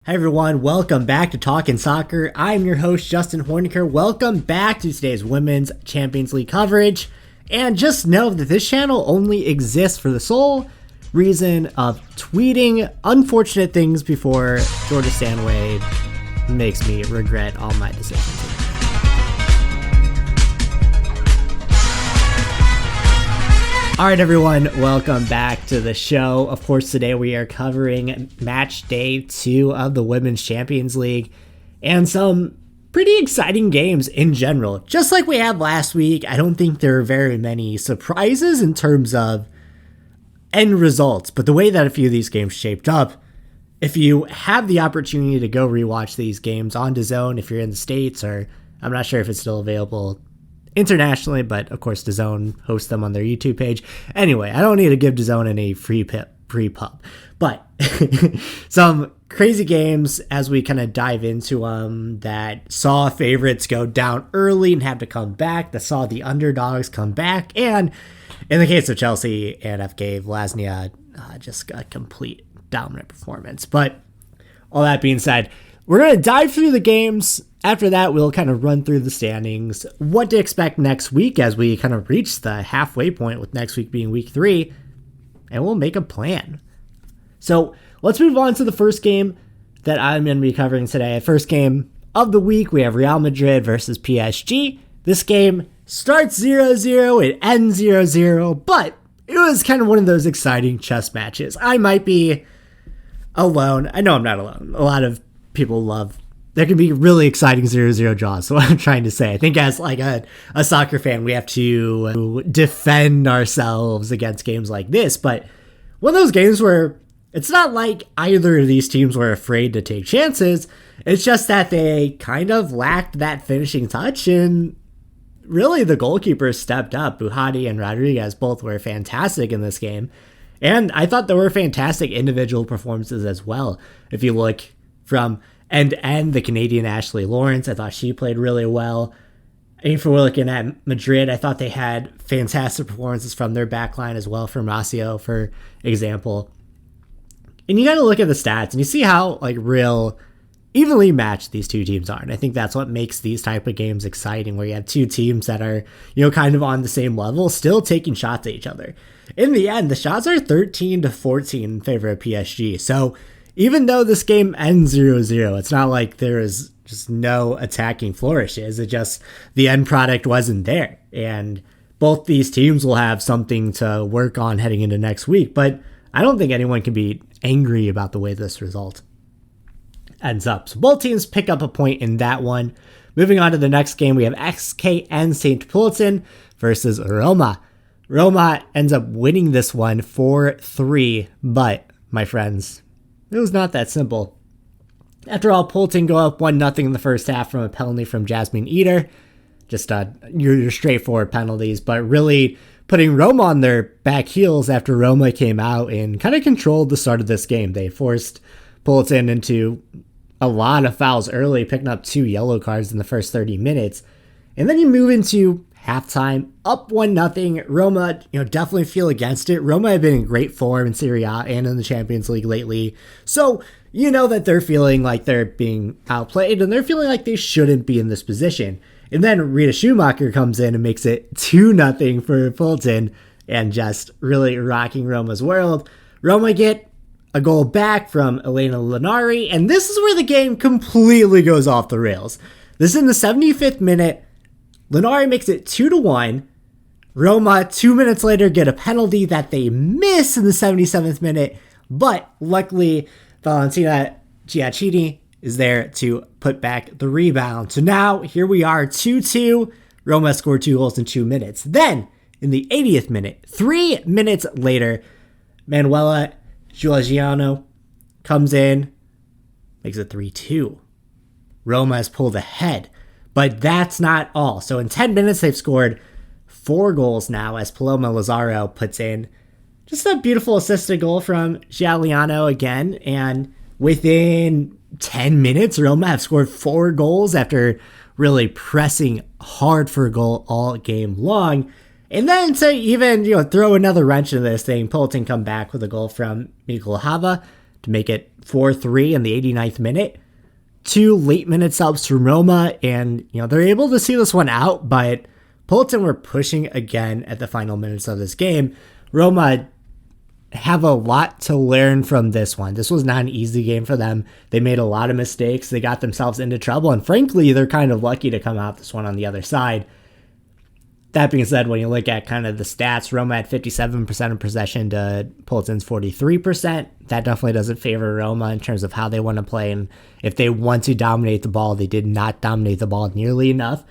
Hi everyone, welcome back to Talkin' Soccer. I'm your host, Justin Horniker. Welcome back to today's Women's Champions League coverage. And just know that this channel only exists for the sole reason of tweeting unfortunate things before Georgia Stanway makes me regret all my decisions. Alright everyone, welcome back to the show. Of course, today we are covering match day 2 of the Women's Champions League and some pretty exciting games in general. Just like we had last week, I don't think there are very many surprises in terms of end results, but the way that a few of these games shaped up, if you have the opportunity to go rewatch these games on DAZN if you're in the States, or I'm not sure if it's still available internationally, but of course DAZN hosts them on their YouTube page. Anyway, I don't need to give DAZN any free pub, but some crazy games as we kind of dive into them that saw favorites go down early and have to come back, that saw the underdogs come back, and in the case of Chelsea and FK Vlasnia, just a complete dominant performance. But all that being said, we're going to dive through the games. After that, we'll kind of run through the standings, what to expect next week as we kind of reach the halfway point, with next week being week 3, and we'll make a plan. So let's move on to the first game that I'm going to be covering today. First game of the week, we have Real Madrid versus PSG. This game starts 0-0, it ends 0-0, but it was kind of one of those exciting chess matches. I might be alone. I know I'm not alone. A lot of people there can be really exciting 0-0 draws. So what I'm trying to say, I think as like a soccer fan, we have to defend ourselves against games like this. But one of those games where it's not like either of these teams were afraid to take chances. It's just that they kind of lacked that finishing touch. And really the goalkeepers stepped up. Buhati and Rodriguez both were fantastic in this game. And I thought there were fantastic individual performances as well. If you look from end to end, the Canadian Ashley Lawrence, I thought she played really well. And if we're looking at Madrid, I thought they had fantastic performances from their backline as well, from Rocio, for example. And you got to look at the stats and you see how real evenly matched these two teams are. And I think that's what makes these type of games exciting, where you have two teams that are, kind of on the same level, still taking shots at each other. In the end, the shots are 13-14 in favor of PSG. So even though this game ends 0-0, it's not like there is just no attacking flourishes. It just, the end product wasn't there. And both these teams will have something to work on heading into next week. But I don't think anyone can be angry about the way this result ends up. So both teams pick up a point in that one. Moving on to the next game, we have XKN St. Pölten versus Roma. Roma ends up winning this one 4-3, but my friends, it was not that simple. After all, Pölten go up 1-0 in the first half from a penalty from Jasmine Eder. Just your straightforward penalties, but really putting Roma on their back heels after Roma came out and kind of controlled the start of this game. They forced Pölten into a lot of fouls early, picking up 2 yellow cards in the first 30 minutes. And then you move into halftime, up 1-0. Roma, definitely feel against it. Roma have been in great form in Serie A and in the Champions League lately. So, that they're feeling like they're being outplayed and they're feeling like they shouldn't be in this position. And then Rita Schumacher comes in and makes it 2-0 for Pölten and just really rocking Roma's world. Roma get a goal back from Elena Linari, and this is where the game completely goes off the rails. This is in the 75th minute. Linari makes it 2-1. Roma, 2 minutes later, get a penalty that they miss in the 77th minute, but luckily Valentina Giacchini is there to put back the rebound. So now, here we are, 2-2. Roma scored 2 goals in 2 minutes. Then, in the 80th minute, 3 minutes later, Manuela Giuliano comes in, makes it 3-2. Roma has pulled ahead. But that's not all. So in 10 minutes, they've scored 4 goals now as Paloma Lazaro puts in just a beautiful assisted goal from Giuliano again. And within 10 minutes, Roma have scored 4 goals after really pressing hard for a goal all game long. And then to even, throw another wrench into this thing, Pölten come back with a goal from Mikkel Hava. to make it 4-3 in the 89th minute. 2 late minute subs from Roma, and they're able to see this one out, but Polten were pushing again at the final minutes of this game. Roma have a lot to learn from this one. This was not an easy game for them. They made a lot of mistakes. They got themselves into trouble, and frankly, they're kind of lucky to come out this one on the other side. That being said, when you look at kind of the stats, Roma had 57% of possession to Polten's 43%. That definitely doesn't favor Roma in terms of how they want to play, and if they want to dominate the ball, they did not dominate the ball nearly enough.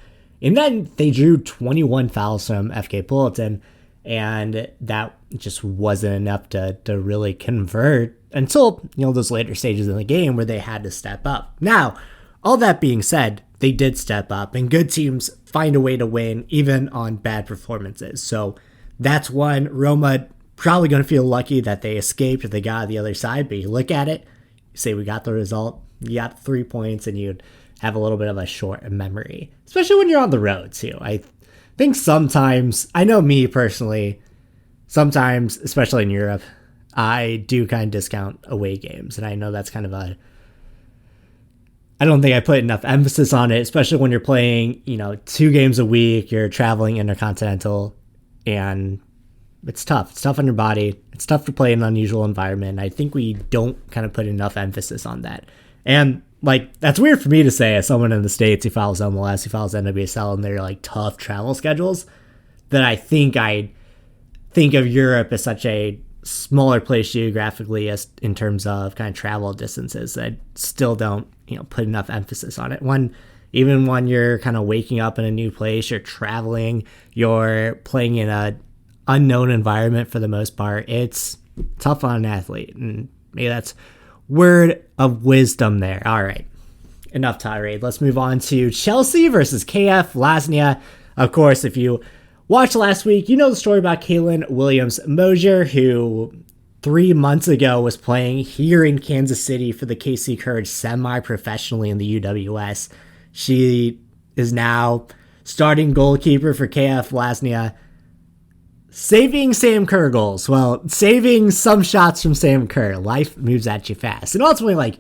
And then they drew 21 fouls from FK Polten, and that just wasn't enough to really convert until, those later stages in the game where they had to step up. Now, all that being said, they did step up, and good teams find a way to win even on bad performances. So that's one. Roma probably going to feel lucky that they escaped if they got on the other side, but you look at it, you say we got the result, you got 3 points, and you'd have a little bit of a short memory, especially when you're on the road too. I think sometimes, I know me personally, sometimes, especially in Europe, I do kind of discount away games, and I know that's kind of I don't think I put enough emphasis on it, especially when you're playing, 2 games a week, you're traveling intercontinental, and it's tough. It's tough on your body. It's tough to play in an unusual environment. I think we don't kind of put enough emphasis on that. And that's weird for me to say as someone in the States who follows MLS, who follows NWSL, and their tough travel schedules, that I think of Europe as such a smaller place geographically as in terms of kind of travel distances. I still don't, put enough emphasis on it. Even when you're kind of waking up in a new place, you're traveling, you're playing in a unknown environment for the most part, it's tough on an athlete. And maybe that's word of wisdom there. All right, enough tirade. Let's move on to Chelsea versus KF Lasnia. Of course, if you watched last week, you know the story about Kaylin Williams-Mosier, who 3 months ago was playing here in Kansas City for the KC Courage semi-professionally in the UWS. She is now starting goalkeeper for KF Lasnia, saving Sam Kerr goals. Well, saving some shots from Sam Kerr. Life moves at you fast. And ultimately,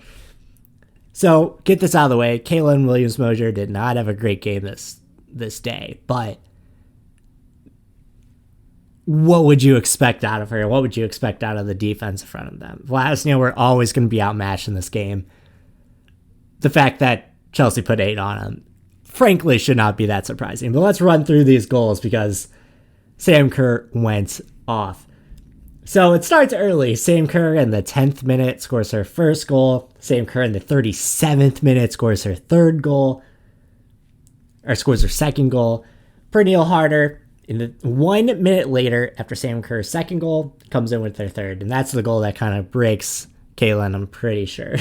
so get this out of the way. Kaylin Williams-Mosier did not have a great game this day, but what would you expect out of her? What would you expect out of the defense in front of them? Lasnia were always going to be outmatched in this game. The fact that Chelsea put 8 on them, frankly, should not be that surprising. But let's run through these goals because Sam Kerr went off. So it starts early. Sam Kerr in the 10th minute scores her first goal. Sam Kerr in the 37th minute scores her scores her second goal. Pernille Harder, in the 1 minute later, after Sam Kerr's second goal, comes in with their third. And that's the goal that kind of breaks Kaylin, I'm pretty sure.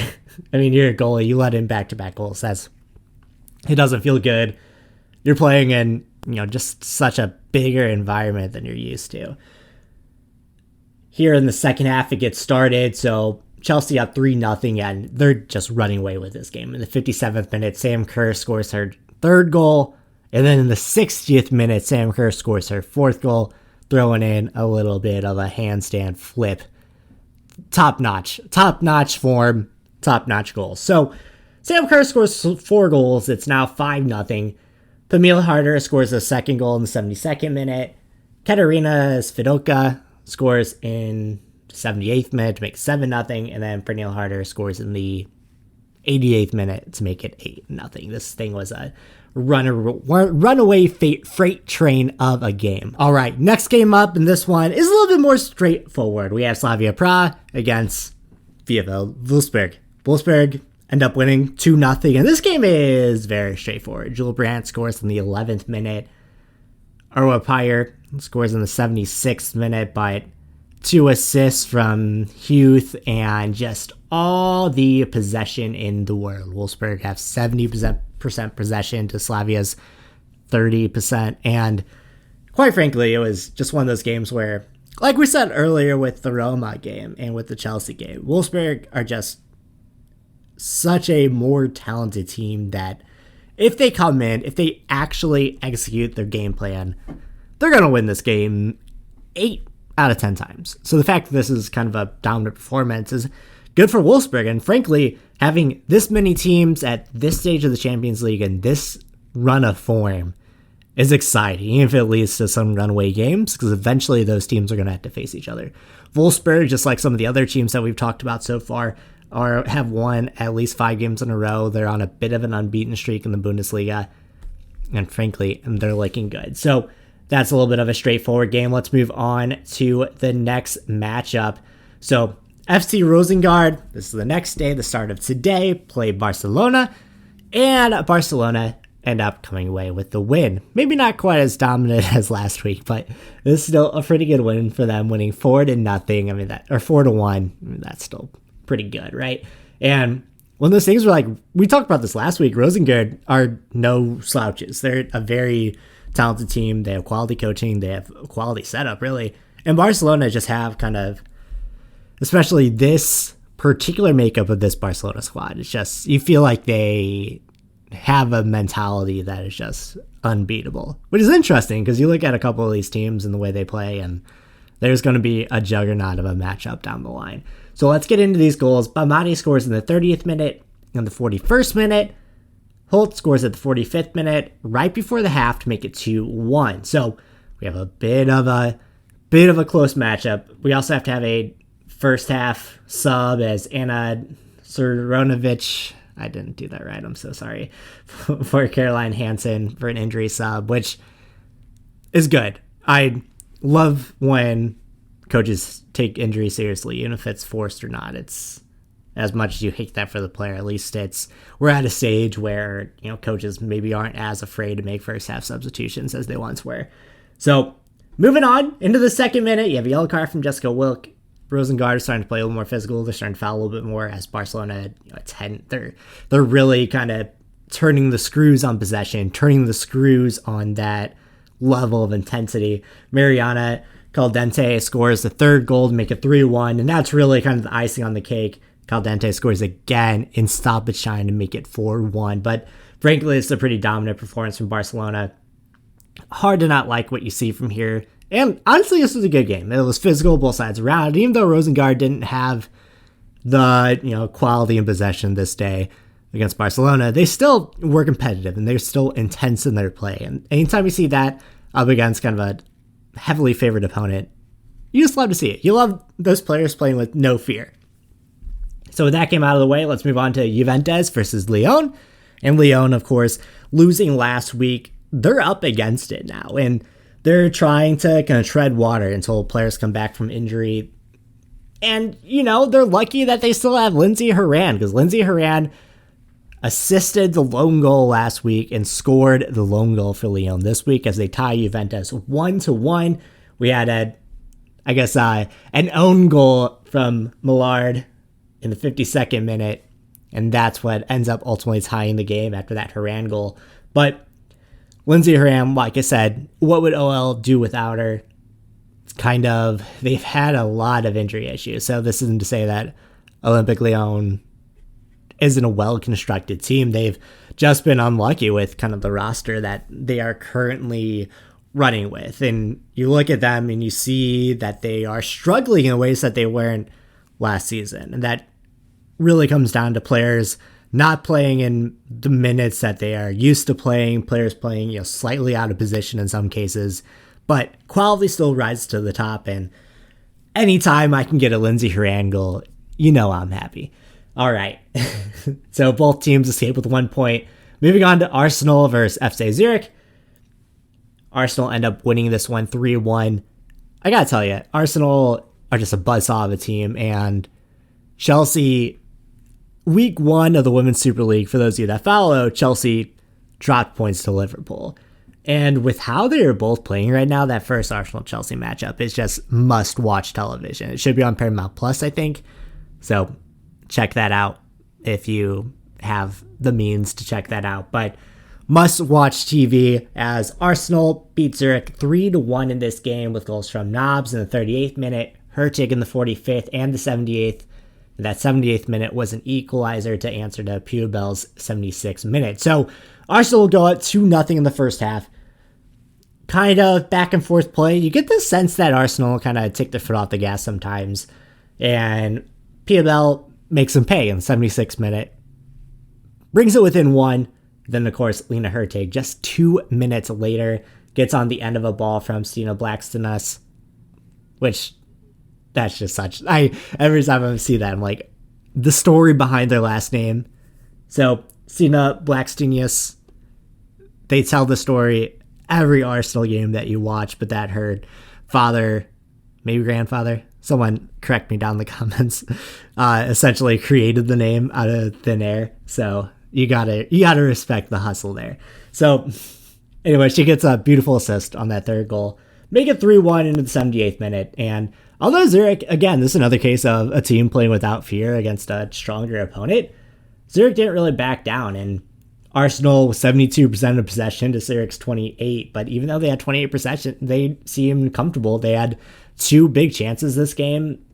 I mean, you're a goalie. You let in back-to-back goals. It doesn't feel good. You're playing in, just such a bigger environment than you're used to. Here in the second half, it gets started. So Chelsea up 3-0, and they're just running away with this game. In the 57th minute, Sam Kerr scores her third goal. And then in the 60th minute, Sam Kerr scores her fourth goal, throwing in a little bit of a handstand flip. Top-notch form, top-notch goals. So Sam Kerr scores 4 goals. It's now 5-0. Pernille Harder scores a second goal in the 72nd minute. Katarina Svidoka scores in the 78th minute to make 7-0. And then Pernille Harder scores in the 88th minute to make it 8-0. This thing was a runaway freight train of a game. All right, next game up, and this one is a little bit more straightforward. We have Slavia Prague against VfL Wolfsburg. Wolfsburg end up winning 2-0, and this game is very straightforward. Jules Brandt scores in the 11th minute. Arwa Pyre scores in the 76th minute, but 2 assists from Huth and just all the possession in the world. Wolfsburg have 70% possession to Slavia's 30%. And quite frankly, it was just one of those games where, like we said earlier with the Roma game and with the Chelsea game, Wolfsburg are just such a more talented team that if they come in, if they actually execute their game plan, they're going to win this game 8 out of 10 times. So the fact that this is kind of a dominant performance is good for Wolfsburg. And frankly, having this many teams at this stage of the Champions League and this run of form is exciting, even if it leads to some runaway games, because eventually those teams are going to have to face each other. Wolfsburg, just like some of the other teams that we've talked about so far, have won at least 5 games in a row. They're on a bit of an unbeaten streak in the Bundesliga, and frankly, they're looking good. So that's a little bit of a straightforward game. Let's move on to the next matchup. So FC Rosengard, this is the next day, the start of today, play Barcelona, and Barcelona end up coming away with the win. Maybe not quite as dominant as last week, but this is still a pretty good win for them, winning 4-0. I mean, 4-1. I mean, that's still pretty good, right? And one of those things where, like, we talked about this last week, Rosengard are no slouches. They're a very talented team. They have quality coaching. They have a quality setup, really. And Barcelona just have kind of, especially this particular makeup of this Barcelona squad, it's just, you feel like they have a mentality that is just unbeatable, which is interesting because you look at a couple of these teams and the way they play, and there's going to be a juggernaut of a matchup down the line. So let's get into these goals. Bamadi scores in the 30th minute and the 41st minute. Holt scores at the 45th minute, right before the half, to make it 2-1. So we have a bit of a close matchup. We also have to have a first half sub as Anna Soronovic, I didn't do that right, I'm so sorry, for Caroline Hansen for an injury sub, which is good. I love when coaches take injury seriously, even if it's forced or not. It's, as much as you hate that for the player, at least we're at a stage where, coaches maybe aren't as afraid to make first half substitutions as they once were. So moving on into the second minute, you have a yellow card from Jessica Wilk. Rosengard is starting to play a little more physical. They're starting to foul a little bit more, as Barcelona, they're really kind of turning the screws on possession, turning the screws on that level of intensity. Mariana Caldente scores the third goal to make it 3-1, and that's really kind of the icing on the cake. Caldente scores again in stoppage time to make it 4-1, but frankly, it's a pretty dominant performance from Barcelona. Hard to not like what you see from here. And honestly, this was a good game. It was physical both sides around. Even though Rosengard didn't have the quality and possession this day against Barcelona, they still were competitive and they're still intense in their play. And anytime you see that up against kind of a heavily favored opponent, you just love to see it. You love those players playing with no fear. So with that game out of the way, let's move on to Juventus versus Lyon. And Lyon, of course, losing last week, they're up against it now. And they're trying to kind of tread water until players come back from injury. And, they're lucky that they still have Lindsay Horan, because Lindsay Horan assisted the lone goal last week and scored the lone goal for Lyon this week as they tie Juventus 1-1. We had an own goal from Millard in the 52nd minute, and that's what ends up ultimately tying the game after that Horan goal. But Lindsay Horan, like I said, what would OL do without her? It's they've had a lot of injury issues. So this isn't to say that Olympique Lyon isn't a well-constructed team. They've just been unlucky with kind of the roster that they are currently running with. And you look at them and you see that they are struggling in ways that they weren't last season. And that really comes down to players not playing in the minutes that they are used to playing, players playing, slightly out of position in some cases, but quality still rises to the top. And anytime I can get a Lindsay Horan goal, I'm happy. All right. So both teams escape with 1 point. Moving on to Arsenal versus FC Zurich. Arsenal end up winning this one 3-1. I gotta tell you, Arsenal are just a buzzsaw of a team, and Chelsea, week 1 of the Women's Super League, for those of you that follow, Chelsea dropped points to Liverpool. And with how they are both playing right now, that first Arsenal-Chelsea matchup is just must-watch television. It should be on Paramount Plus, I think. So check that out if you have the means to check that out. But must-watch TV as Arsenal beat Zurich 3-1 in this game with goals from Knobs in the 38th minute, Hurtig in the 45th and the 78th. That 78th minute was an equalizer to answer to Puebel's 76th minute. So Arsenal will go up 2-0 in the first half. Kind of back and forth play. You get the sense that Arsenal kind of take their foot off the gas sometimes. And Puebel makes them pay in the 76th minute. Brings it within one. Then, of course, Lena Hurtig, just 2 minutes later, gets on the end of a ball from Stina Blackstenius, which, that's just such... every time I see that, I'm like, the story behind their last name. So, Stina Blackstenius, they tell the story every Arsenal game that you watch, but that her father, maybe grandfather, someone correct me down in the comments, essentially created the name out of thin air. So you gotta respect the hustle there. So anyway, she gets a beautiful assist on that third goal, make it 3-1 into the 78th minute. And although Zurich, again, this is another case of a team playing without fear against a stronger opponent, Zurich didn't really back down, and Arsenal was 72% of possession to Zurich's 28%, but even though they had 28 possession, they seemed comfortable. They had 2 big chances this game.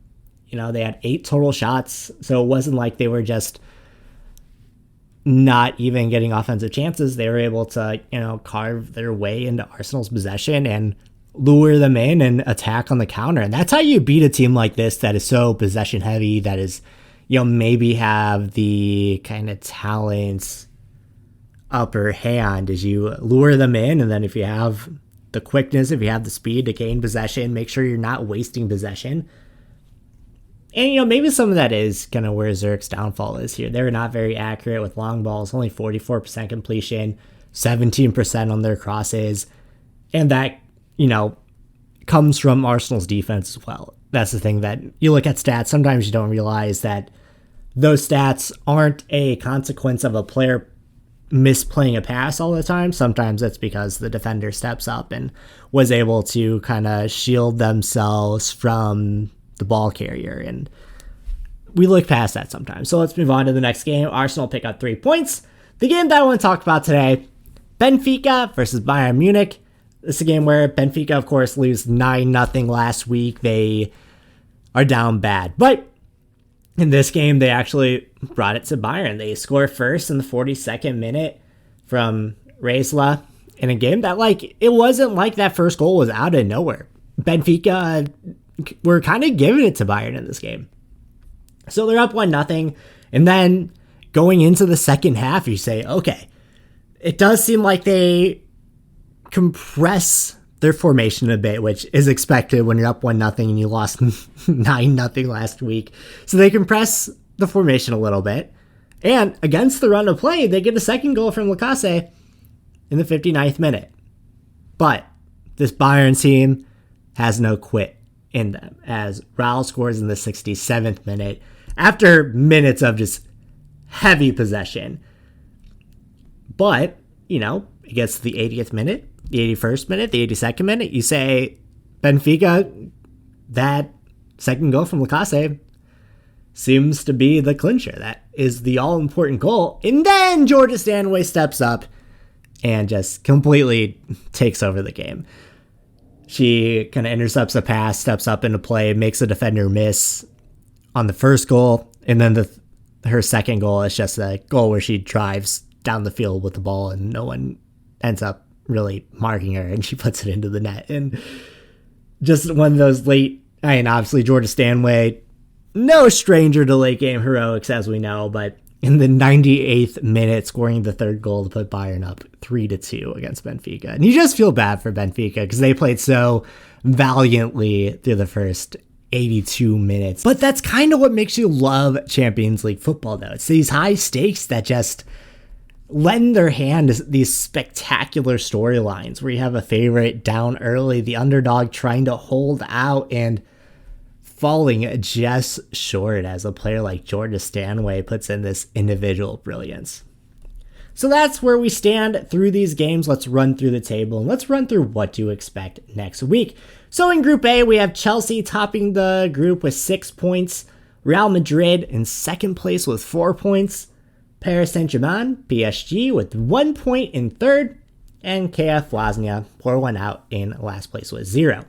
You know, they had 8 total shots, so it wasn't like they were just not even getting offensive chances. They were able to, carve their way into Arsenal's possession and lure them in and attack on the counter. And that's how you beat a team like this that is so possession heavy, that is, maybe have the kind of talents upper hand, as you lure them in, and then if you have the quickness, if you have the speed to gain possession, make sure you're not wasting possession. And maybe some of that is kind of where Zurich's downfall is here. They're not very accurate with long balls, only 44% completion, 17% on their crosses, and that comes from Arsenal's defense as well. That's the thing, that you look at stats, sometimes you don't realize that those stats aren't a consequence of a player misplaying a pass all the time. Sometimes it's because the defender steps up and was able to kind of shield themselves from the ball carrier, and we look past that sometimes. So let's move on to the next game. Arsenal pick up 3 points. The game that I want to talk about today, Benfica versus Bayern Munich. This is a game where Benfica, of course, lose 9-0 last week. They are down bad, but in this game, they actually brought it to Bayern. They score first in the 42nd minute from Reisla in a game that, it wasn't like that first goal was out of nowhere. Benfica were kind of giving it to Bayern in this game. So they're up 1-0. And then going into the second half, you say, okay, it does seem like they compress their formation a bit, which is expected when you're up 1-0 and you lost 9-0 last week. So they compress the formation a little bit. And against the run of play, they get a second goal from Lacazette in the 59th minute. But this Bayern team has no quit in them, as Raul scores in the 67th minute after minutes of just heavy possession. But, it gets to the 80th minute, the 81st minute, the 82nd minute. You say, Benfica, that second goal from Lacazette seems to be the clincher. That is the all-important goal. And then Georgia Stanway steps up and just completely takes over the game. She kind of intercepts a pass, steps up into play, makes a defender miss on the first goal. And then her second goal is just a goal where she drives down the field with the ball and no one ends up really marking her, and she puts it into the net. And just one of those obviously Georgia Stanway, no stranger to late game heroics, as we know, but in the 98th minute, scoring the third goal to put Bayern up 3-2 against Benfica. And you just feel bad for Benfica because they played so valiantly through the first 82 minutes. But that's kind of what makes you love Champions League football, though. It's these high stakes that just lend their hand to these spectacular storylines where you have a favorite down early, the underdog trying to hold out and falling just short as a player like Georgia Stanway puts in this individual brilliance. So that's where we stand through these games. Let's run through the table and let's run through what to expect next week. So in Group A, we have Chelsea topping the group with 6 points, Real Madrid in second place with 4 points, Paris Saint-Germain, PSG with 1 point in third, and KF Lasnia pour one out in last place with 0.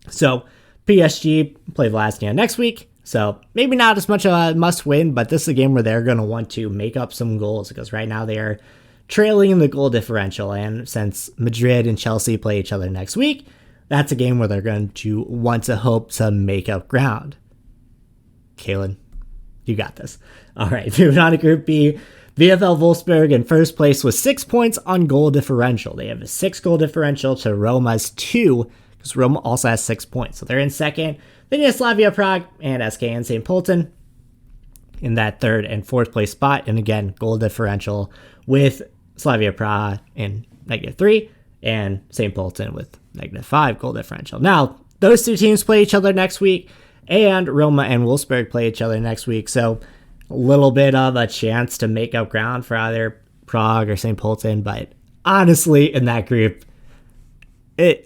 So PSG play Lasnia next week, so maybe not as much a must win, but this is a game where they're going to want to make up some goals because right now they are trailing in the goal differential, and since Madrid and Chelsea play each other next week, that's a game where they're going to want to hope to make up ground. Kaylin, You got this. All right, moving on to Group B. VfL Wolfsburg in first place with 6 points on goal differential. They have a 6 goal differential to Roma's 2, because Roma also has 6 points. So they're in second. Then you have Slavia Prague and SK St. Pölten in that third and fourth place spot. And again, goal differential with Slavia Prague in -3 and St. Pölten with -5 goal differential. Now, those two teams play each other next week, and Roma and Wolfsburg play each other next week. So a little bit of a chance to make up ground for either Prague or St. Pölten. But honestly, in that group,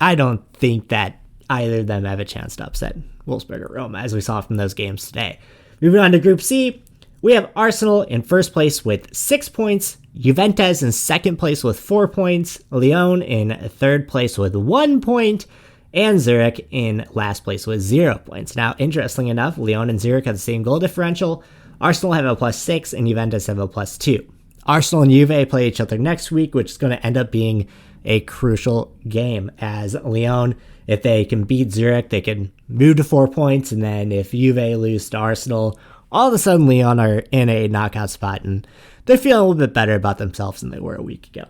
I don't think that either of them have a chance to upset Wolfsburg or Roma, as we saw from those games today. Moving on to Group C, we have Arsenal in first place with 6 points, Juventus in second place with 4 points, Lyon in third place with 1 point, and Zurich in last place with 0 points. Now, interestingly enough, Lyon and Zurich have the same goal differential. Arsenal have a +6 and Juventus have a +2. Arsenal and Juve play each other next week, which is going to end up being a crucial game, as Lyon, if they can beat Zurich, they can move to 4 points, and then if Juve lose to Arsenal, all of a sudden Lyon are in a knockout spot, and they're feeling a little bit better about themselves than they were a week ago.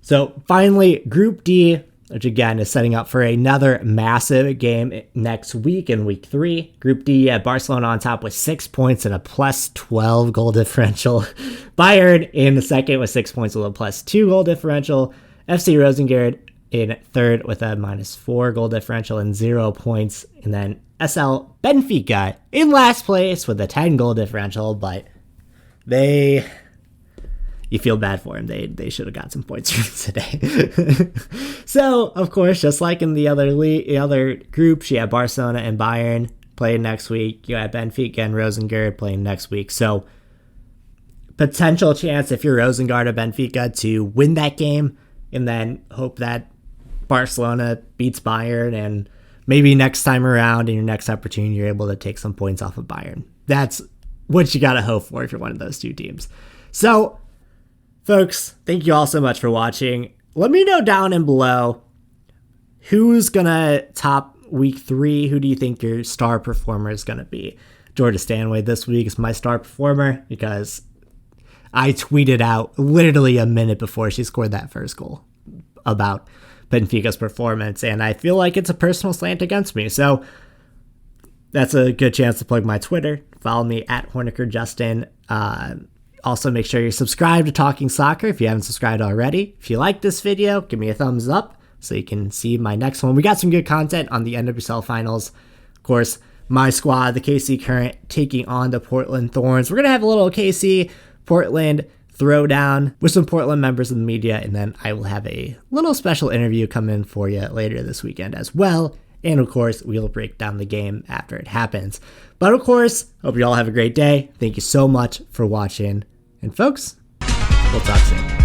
So finally, Group D, which again is setting up for another massive game next week in week 3. Group D, Barcelona on top with 6 points and a +12 goal differential. Bayern in the second with 6 points with a +2 goal differential. FC Rosengard in third with a -4 goal differential and 0 points. And then SL Benfica in last place with a 10 goal differential, but you feel bad for him. They should have got some points today. So, of course, just like in the other groups, you have Barcelona and Bayern playing next week. You have Benfica and Rosengard playing next week. So, potential chance if you're Rosengard or Benfica to win that game and then hope that Barcelona beats Bayern, and maybe next time around in your next opportunity, you're able to take some points off of Bayern. That's what you got to hope for if you're one of those two teams. So, folks, thank you all so much for watching. Let me know down and below who's going to top week 3. Who do you think your star performer is going to be? Jordan Stanway this week is my star performer because I tweeted out literally a minute before she scored that first goal about Benfica's performance, and I feel like it's a personal slant against me. So that's a good chance to plug my Twitter. Follow me at HornickerJustin. Also, make sure you're subscribed to Talking Soccer if you haven't subscribed already. If you like this video, give me a thumbs up so you can see my next one. We got some good content on the NWSL finals. Of course, my squad, the KC Current, taking on the Portland Thorns. We're going to have a little KC Portland throwdown with some Portland members of the media, and then I will have a little special interview come in for you later this weekend as well. And of course, we'll break down the game after it happens. But of course, hope you all have a great day. Thank you so much for watching. And folks, we'll talk soon.